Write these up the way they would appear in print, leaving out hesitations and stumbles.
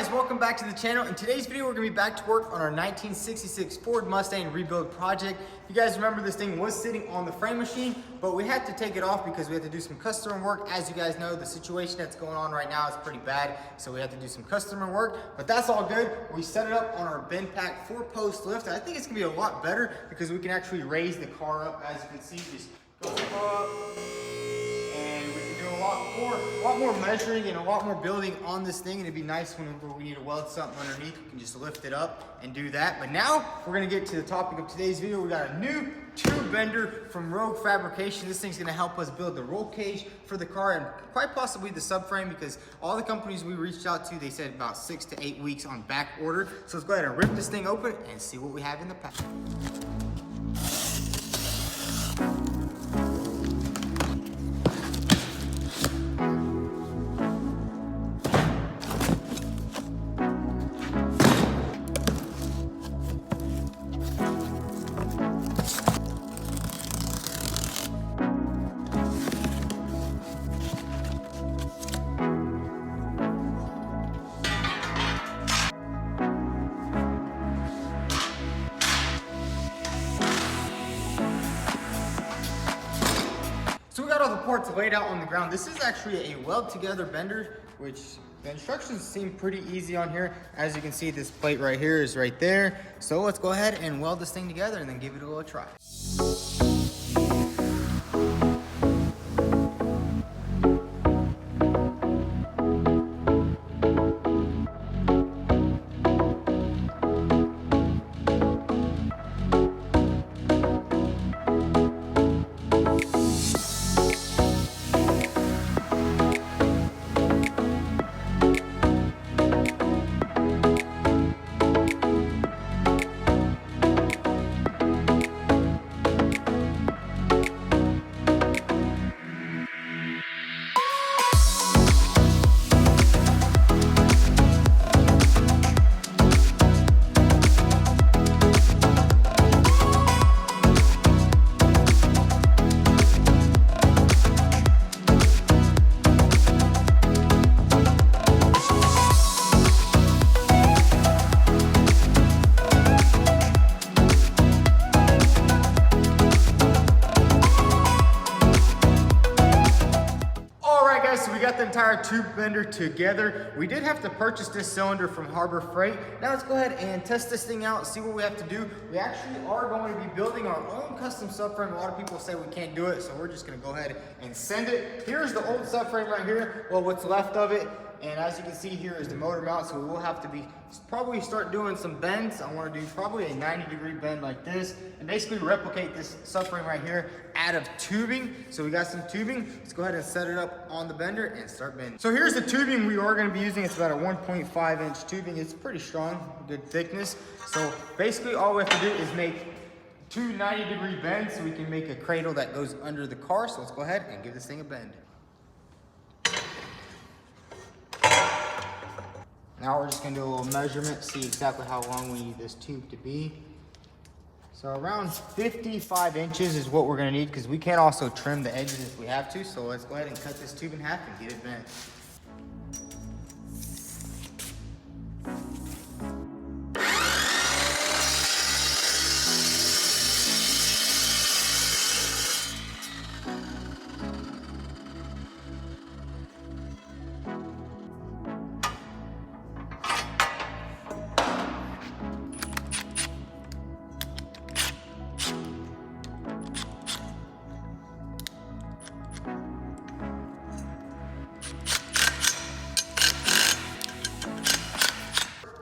guys, welcome back to the channel. In today's video, we're gonna be back to work on our 1966 Ford Mustang rebuild project. If you guys remember, this thing was sitting on the frame machine, but we had to take it off because we had to do some customer work. As you guys know, the situation that's going on right now is pretty bad, so we had to do some customer work, but that's all good. We set it up on our bin pack 4-post lift. I think it's gonna be a lot better because we can actually raise the car up. As you can see, just go up. A lot more measuring and a lot more building on this thing, and it'd be nice whenever we need to weld something underneath, we can just lift it up and do that. But now we're gonna get to the topic of today's video. We got a new tube bender from Rogue Fabrication. This thing's gonna help us build the roll cage for the car and quite possibly the subframe, because all the companies we reached out to, they said about 6 to 8 weeks on back order. So let's go ahead and rip this thing open and see what we have in the pack. So we got all the parts laid out on the ground. This is actually a weld together bender, which the instructions seem pretty easy on here. As you can see, this plate right here is right there. So let's go ahead and weld this thing together and then give it a little try. So we got the entire tube bender together. We did have to purchase this cylinder from Harbor Freight. Now let's go ahead and test this thing out, see what we have to do. We actually are going to be building our own custom subframe. A lot of people say we can't do it, so we're just gonna go ahead and send it. Here's the old subframe right here, well, what's left of it. And as you can see, here is the motor mount, so we will have to probably start doing some bends. I want to do probably a 90-degree bend like this, and basically replicate this subframe right here out of tubing. So we got some tubing. Let's go ahead and set it up on the bender and start bending. So here's the tubing we are going to be using. It's about a 1.5-inch tubing. It's pretty strong, good thickness. So basically all we have to do is make 2 90-degree bends so we can make a cradle that goes under the car. So let's go ahead and give this thing a bend. Now we're just gonna do a little measurement, see exactly how long we need this tube to be. So around 55 inches is what we're gonna need, because we can also trim the edges if we have to. So let's go ahead and cut this tube in half and get it bent.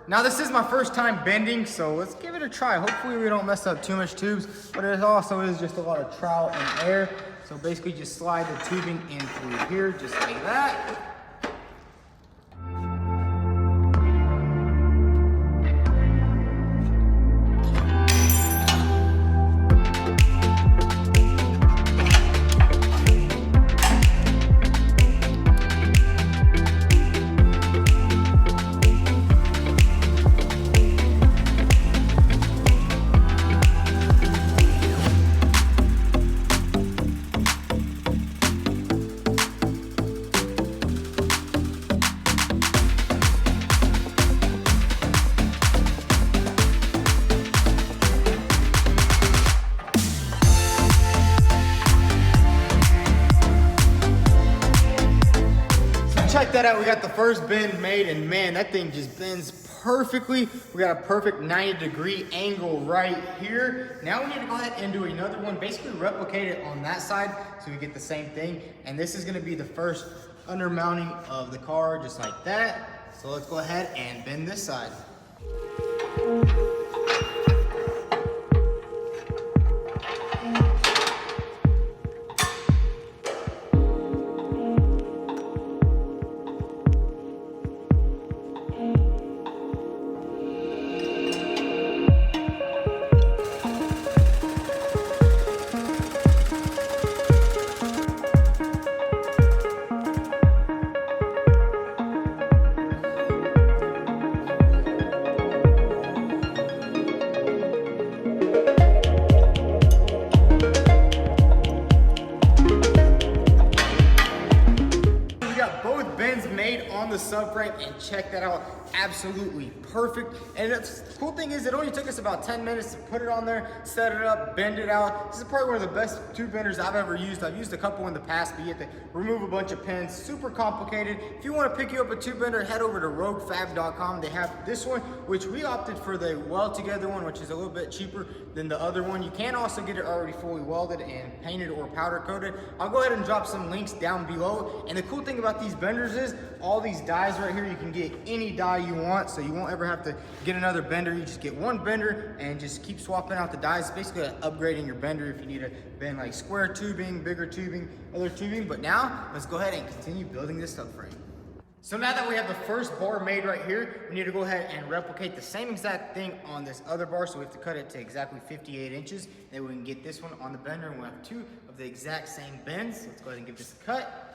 Now this is my first time bending, so let's give it a try. Hopefully we don't mess up too much tubes, but it also is just a lot of trial and error. So basically just slide the tubing in through here, just like that. that out, we got the first bend made, and man, that thing just bends perfectly. We got a perfect 90-degree angle right here. Now we need to go ahead and do another one, basically replicate it on that side so we get the same thing. And this is gonna be the first under mounting of the car, just like that. So let's go ahead and bend this side. Made on the subframe, and check that out, absolutely perfect. And the cool thing is, it only took us about 10 minutes to put it on there, set it up, bend it out. This is probably one of the best tube benders I've ever used. I've used a couple in the past, but you have to remove a bunch of pins, super complicated. If you want to pick you up a tube bender, head over to roguefab.com. They have this one, which we opted for the weld together one, which is a little bit cheaper than the other one. You can also get it already fully welded and painted or powder coated. I'll go ahead and drop some links down below. And the cool thing about these benders is all these dies right here, you can get any die you want, so you won't ever have to get another bender. You just get one bender and just keep swapping out the dies. It's basically upgrading your bender if you need to bend like square tubing, bigger tubing, other tubing. But now let's go ahead and continue building this subframe. So now that we have the first bar made right here, we need to go ahead and replicate the same exact thing on this other bar. So we have to cut it to exactly 58 inches. Then we can get this one on the bender, and we'll have two of the exact same bends. So let's go ahead and give this a cut.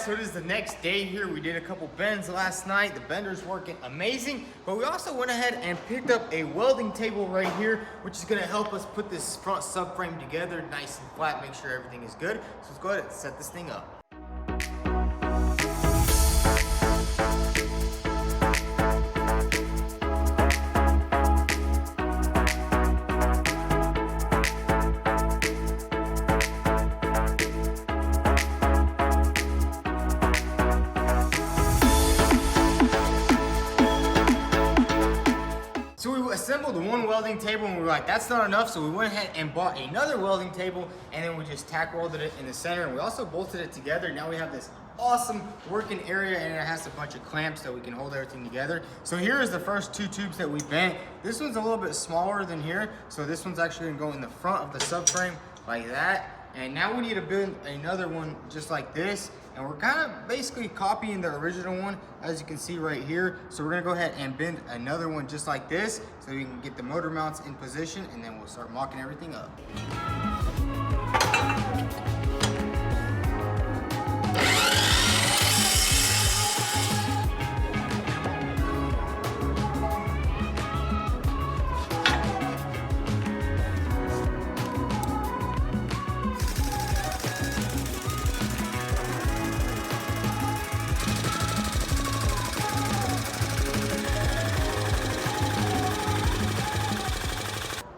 So it is the next day here. We did a couple bends last night. The bender's working amazing, but we also went ahead and picked up a welding table right here, which is gonna help us put this front subframe together nice and flat, make sure everything is good. So let's go ahead and set this thing up. Assembled one welding table, and we were like, that's not enough, so we went ahead and bought another welding table, and then we just tack welded it in the center, and we also bolted it together. Now we have this awesome working area, and it has a bunch of clamps that we can hold everything together. So here is the first two tubes that we bent. This one's a little bit smaller than here, so this one's actually gonna go in the front of the subframe like that. And now we need to build another one just like this. And we're kind of basically copying the original one, as you can see right here. So we're gonna go ahead and bend another one just like this so we can get the motor mounts in position, and then we'll start mocking everything up.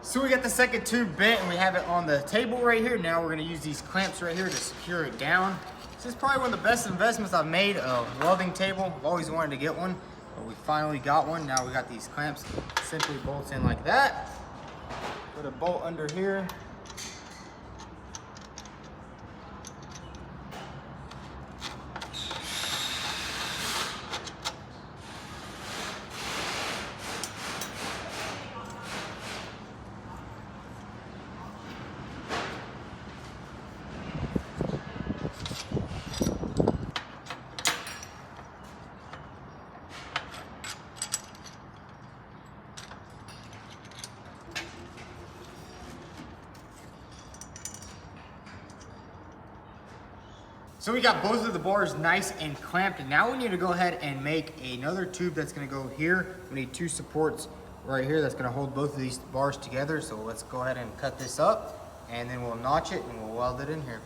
So we got the second tube bent, and we have it on the table right here. Now we're gonna use these clamps right here to secure it down. This is probably one of the best investments I've made, a welding table. I've always wanted to get one, but we finally got one. Now we got these clamps, simply bolts in like that. Put a bolt under here. So we got both of the bars nice and clamped, and now we need to go ahead and make another tube that's gonna go here. We need 2 supports right here that's gonna hold both of these bars together. So let's go ahead and cut this up, and then we'll notch it and we'll weld it in here.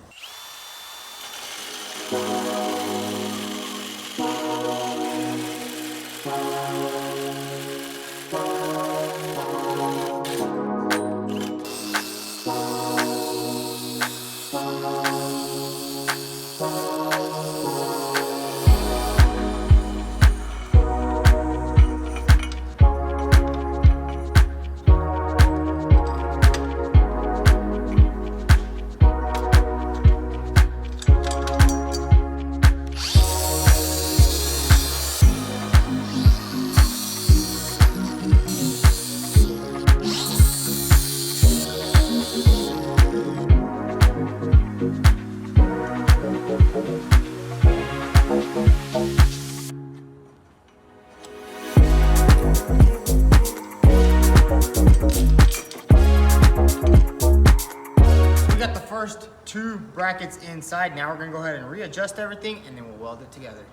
First 2 brackets inside. Now we're gonna go ahead and readjust everything, and then we'll weld it together.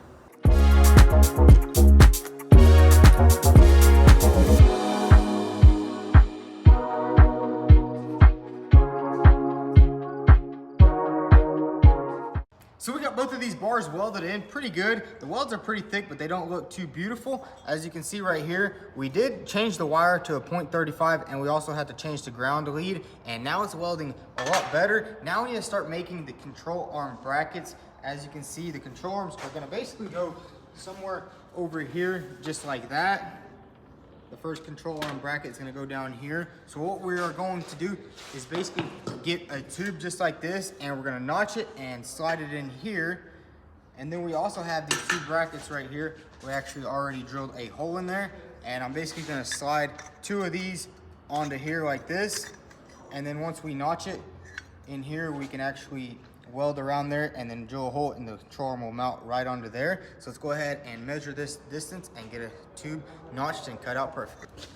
So we got both of these bars welded in pretty good. The welds are pretty thick, but they don't look too beautiful. As you can see right here, we did change the wire to a 0.35, and we also had to change the ground lead, and now it's welding a lot better. Now we need to start making the control arm brackets. As you can see, the control arms are gonna basically go somewhere over here, just like that. The first control arm bracket is gonna go down here. So what we are going to do is basically get a tube just like this, and we're gonna notch it and slide it in here. And then we also have these 2 brackets right here. We actually already drilled a hole in there, and I'm basically gonna slide 2 of these onto here like this. And then once we notch it in here, we can actually weld around there and then drill a hole, and the control arm will mount right onto there. So let's go ahead and measure this distance and get a tube notched and cut out perfectly.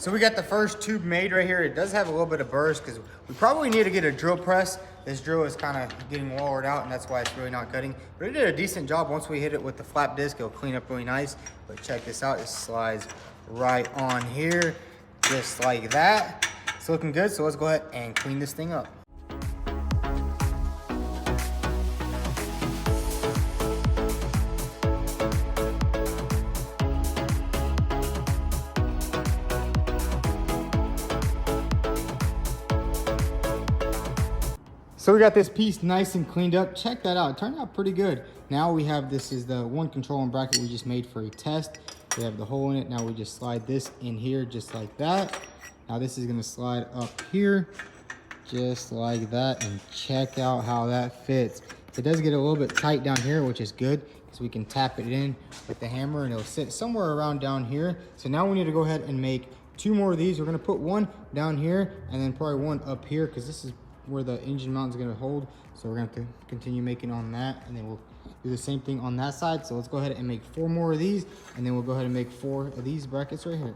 So we got the first tube made right here. It does have a little bit of burrs because we probably need to get a drill press. This drill is kind of getting wallered out, and that's why it's really not cutting. But it did a decent job. Once we hit it with the flap disc, it'll clean up really nice. But check this out, it slides right on here, just like that. It's looking good, so let's go ahead and clean this thing up. So we got this piece nice and cleaned up. Check that out, it turned out pretty good. Now we have, this is the 1 control arm bracket we just made for a test. We have the hole in it. Now we just slide this in here just like that. Now this is gonna slide up here, just like that, and check out how that fits. It does get a little bit tight down here, which is good, because we can tap it in with the hammer and it'll sit somewhere around down here. So now we need to go ahead and make 2 more of these. We're gonna put 1 down here and then probably 1 up here, because this is where the engine mount is going to hold. So we're going to have to continue making on that, and then we'll do the same thing on that side. So let's go ahead and make 4 more of these, and then we'll go ahead and make 4 of these brackets right here.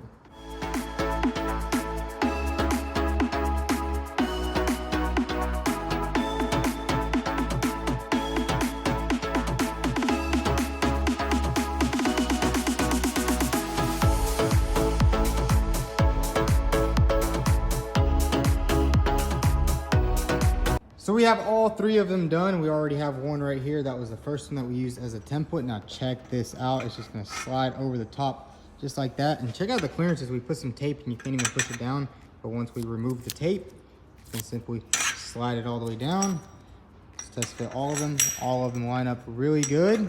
So we have all 3 of them done. We already have 1 right here. That was the first one that we used as a template. Now check this out. It's just gonna slide over the top just like that. And check out the clearances. We put some tape and you can't even push it down. But once we remove the tape, you can simply slide it all the way down. Let's test fit all of them. All of them line up really good.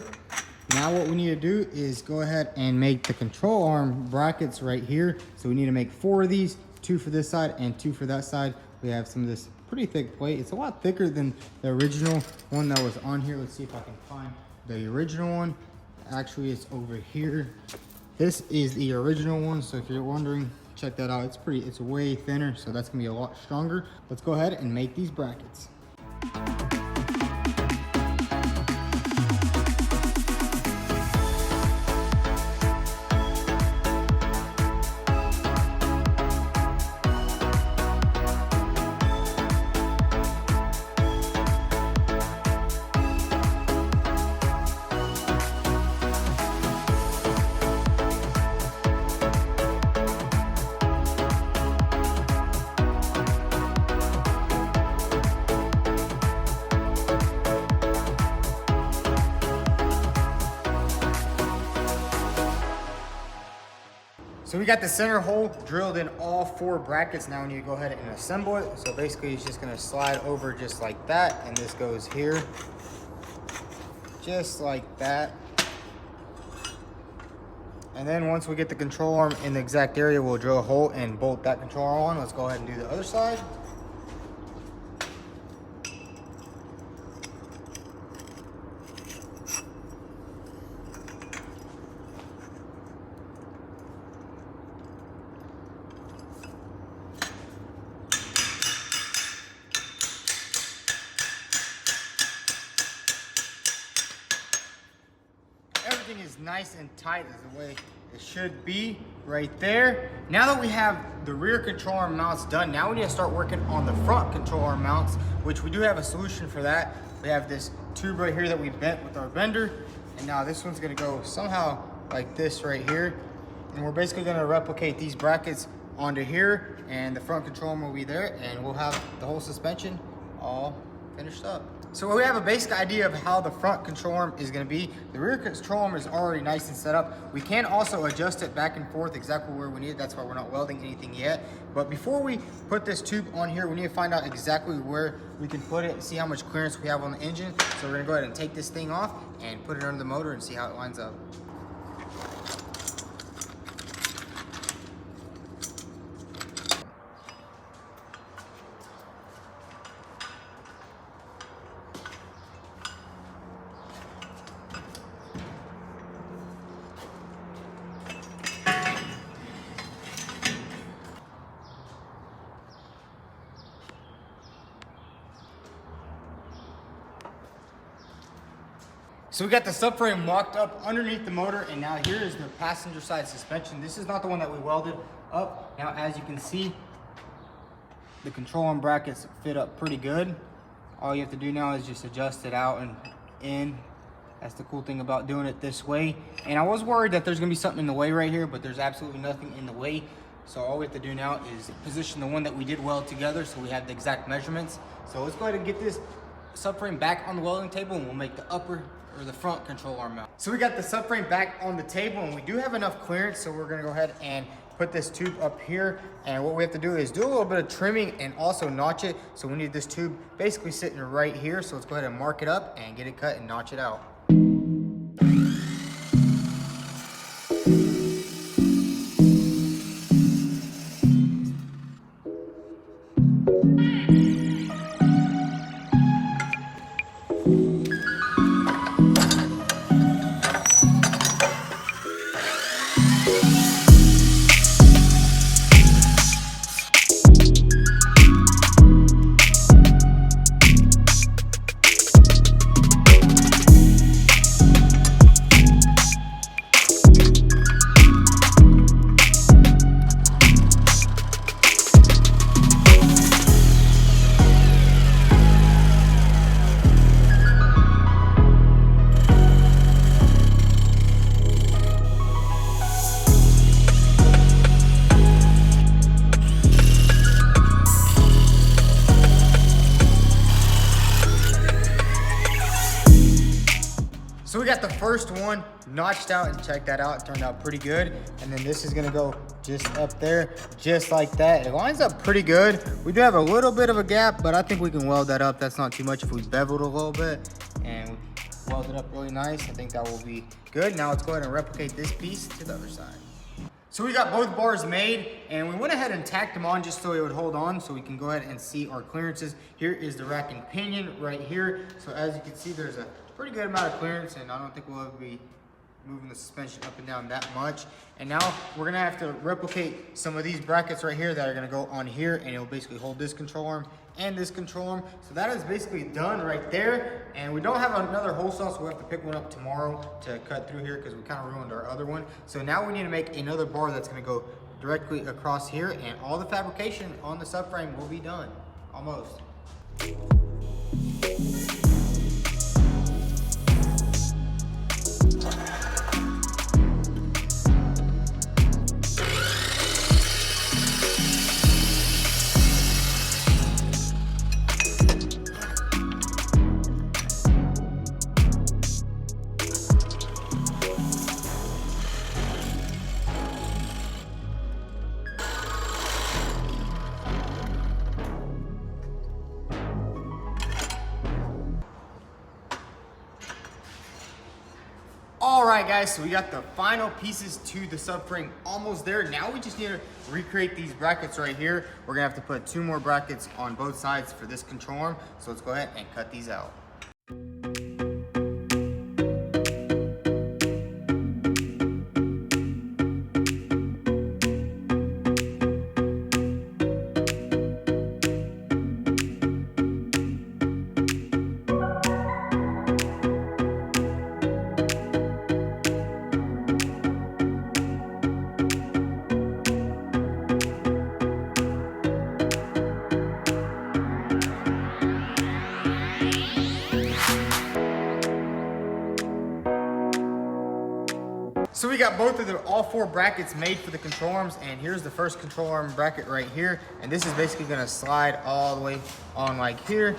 Now what we need to do is go ahead and make the control arm brackets right here. So we need to make 4 of these, 2 for this side and 2 for that side. We have some of this pretty thick plate. It's a lot thicker than the original one that was on here. Let's see if I can find the original one. Actually, it's over here. This is the original one. So if you're wondering, check that out. It's way thinner, so that's gonna be a lot stronger. Let's go ahead and make these brackets. So we got the center hole drilled in all 4 brackets. Now we need to go ahead and assemble it. So basically it's just gonna slide over just like that. And this goes here, just like that. And then once we get the control arm in the exact area, we'll drill a hole and bolt that control arm on. Let's go ahead and do the other side. Everything is nice and tight as the way it should be right there. Now that we have the rear control arm mounts done, now we need to start working on the front control arm mounts, which we do have a solution for that. We have this tube right here that we bent with our bender, and now this one's gonna go somehow like this right here. And we're basically gonna replicate these brackets onto here, and the front control arm will be there, and we'll have the whole suspension all finished up. So we have a basic idea of how the front control arm is going to be. The rear control arm is already nice and set up. We can also adjust it back and forth exactly where we need it. That's why we're not welding anything yet. But before we put this tube on here, we need to find out exactly where we can put it and see how much clearance we have on the engine. So we're going to go ahead and take this thing off and put it under the motor and see how it lines up. So we got the subframe locked up underneath the motor, and now here is the passenger side suspension. This is not the one that we welded up. Now, as you can see, the control arm brackets fit up pretty good. All you have to do now is just adjust it out and in. That's the cool thing about doing it this way. And I was worried that there's gonna be something in the way right here, but there's absolutely nothing in the way. So all we have to do now is position the one that we did weld together so we have the exact measurements. So let's go ahead and get this subframe back on the welding table, and we'll make the upper or the front control arm mount. So we got the subframe back on the table, and we do have enough clearance, so we're gonna go ahead and put this tube up here. And what we have to do is do a little bit of trimming and also notch it. So we need this tube basically sitting right here. So let's go ahead and mark it up and get it cut and notch it out. So we got the first one notched out, and check that out, it turned out pretty good. And then this is gonna go just up there, just like that. It lines up pretty good. We do have a little bit of a gap, but I think we can weld that up. That's not too much if we beveled a little bit. And welded up really nice. I think that will be good. Now let's go ahead and replicate this piece to the other side. So we got both bars made, and we went ahead and tacked them on just so it would hold on, so we can go ahead and see our clearances. Here is the rack and pinion right here. So as you can see, there's a pretty good amount of clearance, and I don't think we'll ever be moving the suspension up and down that much. And now we're gonna have to replicate some of these brackets right here that are gonna go on here, and it'll basically hold this control arm and this control arm. So that is basically done right there. And we don't have another hole saw, so we'll have to pick one up tomorrow to cut through here because we kind of ruined our other one. So now we need to make another bar that's gonna go directly across here, and all the fabrication on the subframe will be done, almost. All right, guys, so we got the final pieces to the subframe almost there. Now we just need to recreate these brackets right here. We're gonna have to put 2 more brackets on both sides for this control arm. So let's go ahead and cut these out. So we got all 4 brackets made for the control arms, and here's the first control arm bracket right here. And this is basically gonna slide all the way on like here,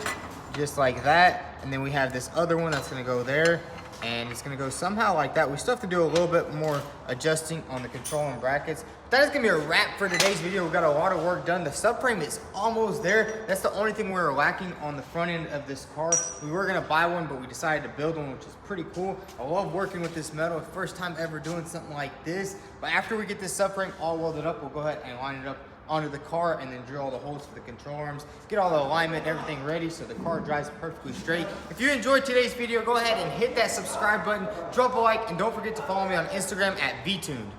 just like that. And then we have this other one that's gonna go there, and it's gonna go somehow like that. We still have to do a little bit more adjusting on the control arm brackets. That is gonna be a wrap for today's video. We got a lot of work done. The subframe is almost there. That's the only thing we were lacking on the front end of this car. We were gonna buy one, but we decided to build one, which is pretty cool. I love working with this metal. First time ever doing something like this. But after we get this subframe all welded up, we'll go ahead and line it up onto the car and then drill all the holes for the control arms, get all the alignment, everything ready so the car drives perfectly straight. If you enjoyed today's video, go ahead and hit that subscribe button, drop a like, and don't forget to follow me on Instagram at vTuned.